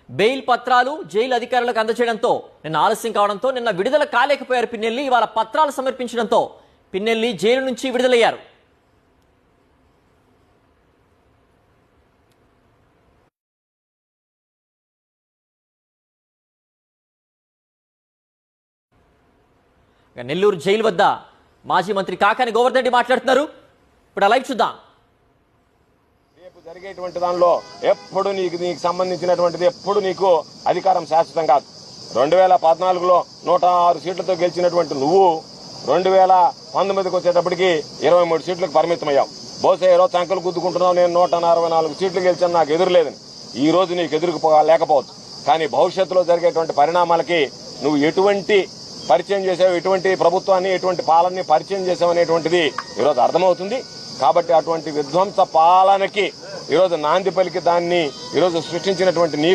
Bail పత్రాలు jail అధికారులకు అందజేయడంతో నిన్న ఆలస్యం కావడంతో నిన్న విడుదల కాలేకపోయారు పిన్నెల్లి. ఇవాళ పత్రాలు సమర్పించడంతో పిన్నెల్లి జైలు నుంచి విడుదలయ్యారు. నెల్లూరు జైలు వద్ద మాజీ మంత్రి కాకాని గోవర్ధన్ రెడ్డి మాట్లాడుతున్నారు. ఇప్పుడు లైవ్ చూద్దాం. రేపు జరిగేటువంటి దానిలో ఎప్పుడు నీకు సంబంధించినటువంటిది ఎప్పుడు నీకు అధికారం శాశ్వతం కాదు. 2014లో 106 సీట్లతో గెలిచినటువంటి నువ్వు 2019కి వచ్చేటప్పటికి 23 సీట్లకు పరిమితమయ్యావు. బహుశా ఈరోజు సంకలు గుద్దుకుంటున్నావు, నేను 164 సీట్లు గెలిచాను, నాకు ఎదురులేదని. ఈ రోజు నీకు లేకపోవచ్చు. కానీ భవిష్యత్తులో జరిగేటువంటి పరిణామాలకి నువ్వు ఎటువంటి పరిచయం చేసావు, ఎటువంటి ప్రభుత్వాన్ని ఎటువంటి పాలనని పరిచయం చేసావు అనేటువంటిది ఈరోజు అర్థమవుతుంది. కాబట్టి అటువంటి విధ్వంస పాలనకి ఈరోజు నాంది పలికి దాన్ని ఈరోజు సృష్టించినటువంటి